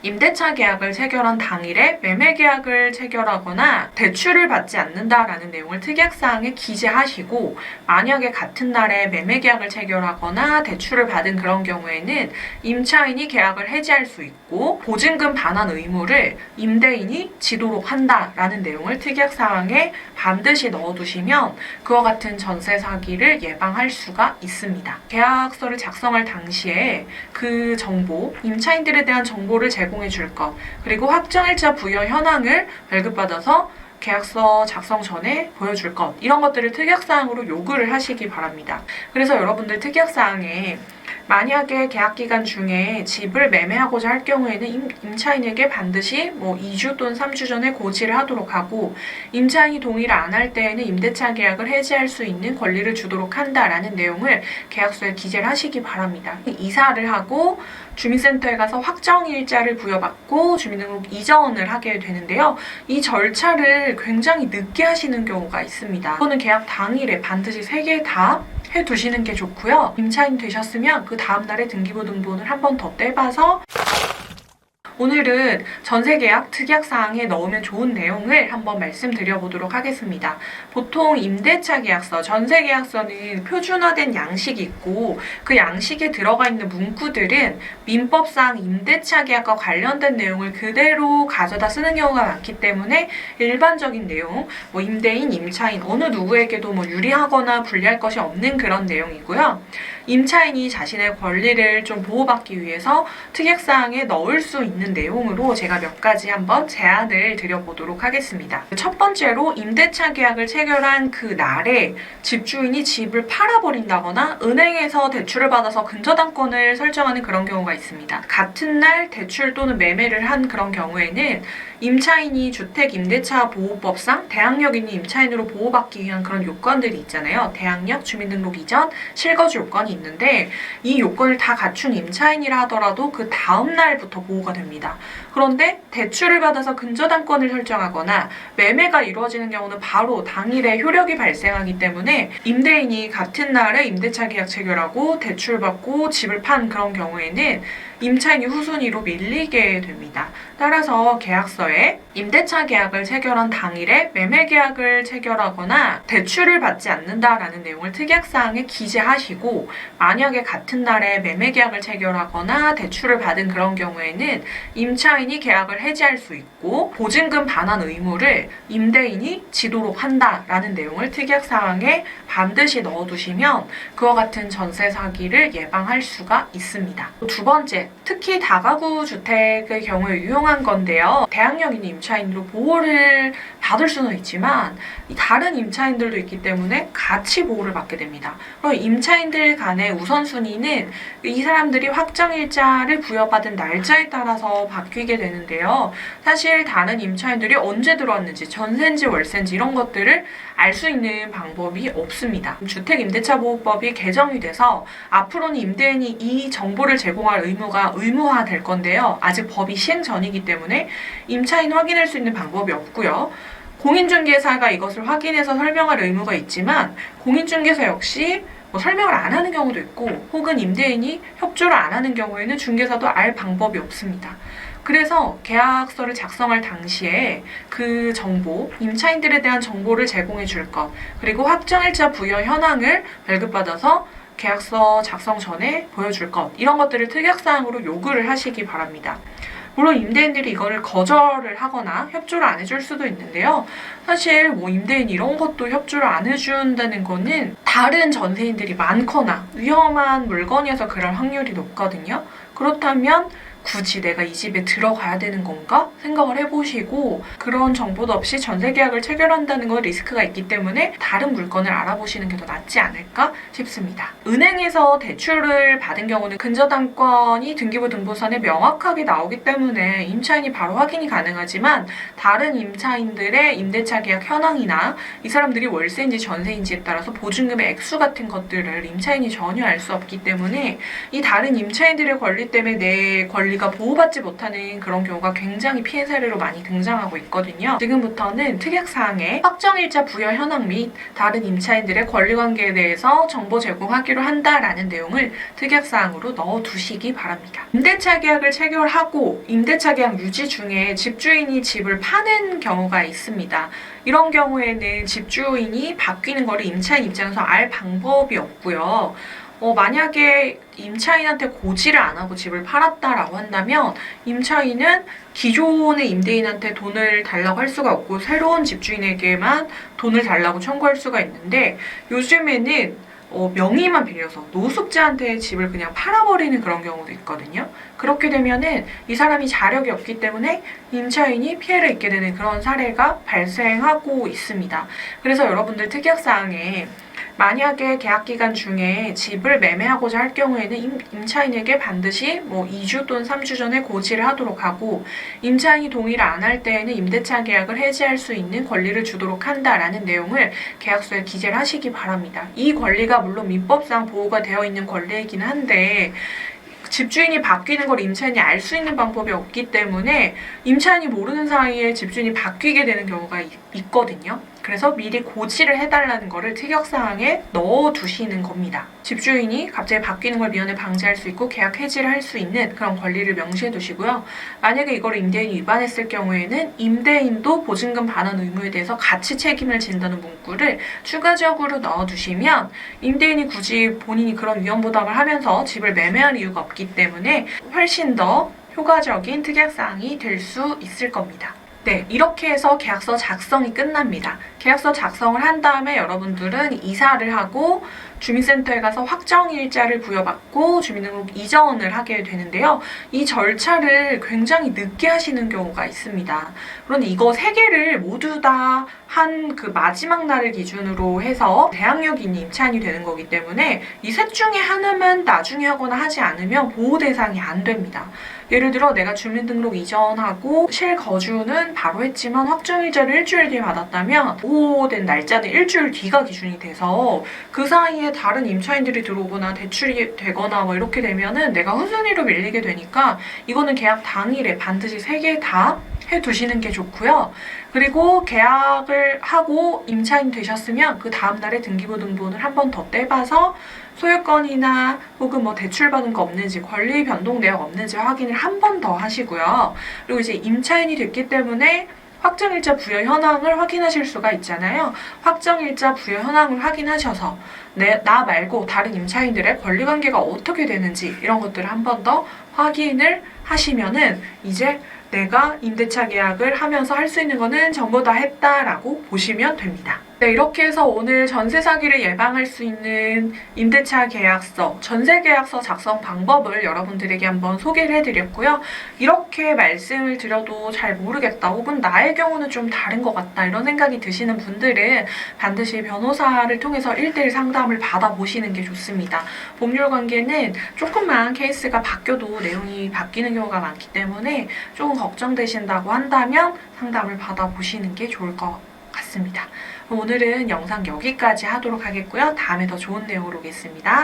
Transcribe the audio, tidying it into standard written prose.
임대차 계약을 체결한 당일에 매매 계약을 체결하거나 대출을 받지 않는다라는 내용을 특약사항에 기재하시고, 만약에 같은 날에 매매 계약을 체결하거나 대출을 받은 그런 경우에는 임차인이 계약을 해지할 수 있고 보증금 반환 의무를 임대인이 지도록 한다라는 내용을 특약사항에 반드시 넣어두시면 그와 같은 전세 사기를 예방할 수가 있습니다. 계약서를 작성할 당시에 그 정보, 임차인들에 대한 정보를 제공해 줄 것, 그리고 확정일자 부여 현황을 발급받아서 계약서 작성 전에 보여줄 것, 이런 것들을 특약사항으로 요구를 하시기 바랍니다. 그래서 여러분들 특약사항에 만약에 계약기간 중에 집을 매매하고자 할 경우에는 임차인에게 반드시 2주 또는 3주 전에 고지를 하도록 하고, 임차인이 동의를 안 할 때에는 임대차 계약을 해지할 수 있는 권리를 주도록 한다라는 내용을 계약서에 기재를 하시기 바랍니다. 이사를 하고 주민센터에 가서 확정일자를 부여받고 주민등록 이전을 하게 되는데요. 이 절차를 굉장히 늦게 하시는 경우가 있습니다. 이거는 계약 당일에 반드시 3개 다 해두시는 게 좋고요. 임차인 되셨으면 그 다음날에 등기부등본을 한 번 더 떼봐서 오늘은 전세계약 특약사항에 넣으면 좋은 내용을 한번 말씀드려보도록 하겠습니다. 보통 임대차 계약서, 전세계약서는 표준화된 양식이 있고 그 양식에 들어가 있는 문구들은 민법상 임대차 계약과 관련된 내용을 그대로 가져다 쓰는 경우가 많기 때문에 일반적인 내용, 임대인, 임차인 어느 누구에게도 유리하거나 불리할 것이 없는 그런 내용이고요. 임차인이 자신의 권리를 좀 보호받기 위해서 특약사항에 넣을 수 있는 내용으로 제가 몇 가지 한번 제안을 드려보도록 하겠습니다. 첫 번째로 임대차 계약을 체결한 그 날에 집주인이 집을 팔아버린다거나 은행에서 대출을 받아서 근저당권을 설정하는 그런 경우가 있습니다. 같은 날 대출 또는 매매를 한 그런 경우에는 임차인이 주택임대차보호법상 대항력 있는 임차인으로 보호받기 위한 그런 요건들이 있잖아요. 대항력, 주민등록 이전, 실거주 요건이 있는데 이 요건을 다 갖춘 임차인이라 하더라도 그 다음 날부터 보호가 됩니다. 그런데 대출을 받아서 근저당권을 설정하거나 매매가 이루어지는 경우는 바로 당일에 효력이 발생하기 때문에 임대인이 같은 날에 임대차 계약 체결하고 대출받고 집을 판 그런 경우에는 임차인이 후순위로 밀리게 됩니다. 따라서 계약서에 임대차 계약을 체결한 당일에 매매 계약을 체결하거나 대출을 받지 않는다라는 내용을 특약사항에 기재하시고, 만약에 같은 날에 매매 계약을 체결하거나 대출을 받은 그런 경우에는 임차인이 계약을 해지할 수 있고 보증금 반환 의무를 임대인이 지도록 한다라는 내용을 특약사항에 반드시 넣어두시면 그와 같은 전세 사기를 예방할 수가 있습니다. 두 번째, 특히 다가구 주택의 경우에 유용한 건데요. 대항력 있는 임차인으로 보호를 받을 수는 있지만 다른 임차인들도 있기 때문에 같이 보호를 받게 됩니다. 그럼 임차인들 간의 우선순위는 이 사람들이 확정일자를 부여받은 날짜에 따라서 바뀌게 되는데요. 사실 다른 임차인들이 언제 들어왔는지, 전세인지 월세인지 이런 것들을 알 수 있는 방법이 없습니다. 주택임대차보호법이 개정이 돼서 앞으로는 임대인이 이 정보를 제공할 의무가 의무화될 건데요. 아직 법이 시행 전이기 때문에 임차인 확인할 수 있는 방법이 없고요. 공인중개사가 이것을 확인해서 설명할 의무가 있지만 공인중개사 역시 설명을 안 하는 경우도 있고, 혹은 임대인이 협조를 안 하는 경우에는 중개사도 알 방법이 없습니다. 그래서 계약서를 작성할 당시에 그 정보, 임차인들에 대한 정보를 제공해 줄 것, 그리고 확정일자 부여 현황을 발급받아서 계약서 작성 전에 보여줄 것, 이런 것들을 특약사항으로 요구를 하시기 바랍니다. 물론 임대인들이 이거를 거절을 하거나 협조를 안 해줄 수도 있는데요. 사실 임대인 이런 것도 협조를 안 해준다는 거는 다른 전세인들이 많거나 위험한 물건이어서 그럴 확률이 높거든요. 그렇다면 굳이 내가 이 집에 들어가야 되는 건가 생각을 해보시고, 그런 정보도 없이 전세계약을 체결한다는 건 리스크가 있기 때문에 다른 물건을 알아보시는 게 더 낫지 않을까 싶습니다. 은행에서 대출을 받은 경우는 근저당권이 등기부등본상에 명확하게 나오기 때문에 임차인이 바로 확인이 가능하지만, 다른 임차인들의 임대차 계약 현황이나 이 사람들이 월세인지 전세인지에 따라서 보증금의 액수 같은 것들을 임차인이 전혀 알 수 없기 때문에 이 다른 임차인들의 권리 때문에 내 권리 권리가 보호받지 못하는 그런 경우가 굉장히 피해 사례로 많이 등장하고 있거든요. 지금부터는 특약사항에 확정일자 부여 현황 및 다른 임차인들의 권리관계에 대해서 정보 제공하기로 한다라는 내용을 특약사항으로 넣어두시기 바랍니다. 임대차 계약을 체결하고 임대차 계약 유지 중에 집주인이 집을 파는 경우가 있습니다. 이런 경우에는 집주인이 바뀌는 거를 임차인 입장에서 알 방법이 없고요. 만약에 임차인한테 고지를 안 하고 집을 팔았다라고 한다면 임차인은 기존의 임대인한테 돈을 달라고 할 수가 없고 새로운 집주인에게만 돈을 달라고 청구할 수가 있는데, 요즘에는 명의만 빌려서 노숙자한테 집을 그냥 팔아버리는 그런 경우도 있거든요. 그렇게 되면은 이 사람이 자력이 없기 때문에 임차인이 피해를 입게 되는 그런 사례가 발생하고 있습니다. 그래서 여러분들 특약사항에 만약에 계약기간 중에 집을 매매하고자 할 경우에는 임차인에게 반드시 2주 또는 3주 전에 고지를 하도록 하고, 임차인이 동의를 안 할 때에는 임대차 계약을 해지할 수 있는 권리를 주도록 한다라는 내용을 계약서에 기재를 하시기 바랍니다. 이 권리가 물론 민법상 보호가 되어 있는 권리이긴 한데 집주인이 바뀌는 걸 임차인이 알 수 있는 방법이 없기 때문에 임차인이 모르는 사이에 집주인이 바뀌게 되는 경우가 있거든요. 그래서 미리 고지를 해달라는 거를 특약사항에 넣어두시는 겁니다. 집주인이 갑자기 바뀌는 걸 미연에 방지할 수 있고 계약 해지를 할 수 있는 그런 권리를 명시해 두시고요. 만약에 이걸 임대인이 위반했을 경우에는 임대인도 보증금 반환 의무에 대해서 같이 책임을 진다는 문구를 추가적으로 넣어두시면 임대인이 굳이 본인이 그런 위험부담을 하면서 집을 매매할 이유가 없기 때문에 훨씬 더 효과적인 특약사항이 될 수 있을 겁니다. 네, 이렇게 해서 계약서 작성이 끝납니다. 계약서 작성을 한 다음에 여러분들은 이사를 하고 주민센터에 가서 확정일자를 부여받고 주민등록 이전을 하게 되는데요. 이 절차를 굉장히 늦게 하시는 경우가 있습니다. 그런데 이거 3개를 모두 다 한 그 마지막 날을 기준으로 해서 대항력이 있는 임차인이 되는 거기 때문에 이 셋 중에 하나만 나중에 하거나 하지 않으면 보호 대상이 안 됩니다. 예를 들어 내가 주민등록 이전하고 실거주는 바로 했지만 확정일자를 일주일 뒤에 받았다면 보호된 날짜는 일주일 뒤가 기준이 돼서 그 사이에 다른 임차인들이 들어오거나 대출이 되거나 이렇게 되면은 내가 후순위로 밀리게 되니까 이거는 계약 당일에 반드시 3개 다 해두시는 게 좋고요. 그리고 계약을 하고 임차인 되셨으면 그 다음날에 등기부등본을 한 번 더 떼봐서 소유권이나 혹은 대출받은 거 없는지, 권리 변동 내역 없는지 확인을 한 번 더 하시고요. 그리고 이제 임차인이 됐기 때문에 확정일자 부여 현황을 확인하실 수가 있잖아요. 확정일자 부여 현황을 확인하셔서 나 말고 다른 임차인들의 권리관계가 어떻게 되는지 이런 것들을 한 번 더 확인을 하시면은 이제 내가 임대차 계약을 하면서 할 수 있는 거는 전부 다 했다라고 보시면 됩니다. 네, 이렇게 해서 오늘 전세 사기를 예방할 수 있는 임대차 계약서, 전세 계약서 작성 방법을 여러분들에게 한번 소개를 해드렸고요. 이렇게 말씀을 드려도 잘 모르겠다, 혹은 나의 경우는 좀 다른 것 같다 이런 생각이 드시는 분들은 반드시 변호사를 통해서 1:1 상담을 받아보시는 게 좋습니다. 법률 관계는 조금만 케이스가 바뀌어도 내용이 바뀌는 경우가 많기 때문에 조금 걱정되신다고 한다면 상담을 받아보시는 게 좋을 것 같습니다. 오늘은 영상 여기까지 하도록 하겠고요. 다음에 더 좋은 내용으로 오겠습니다.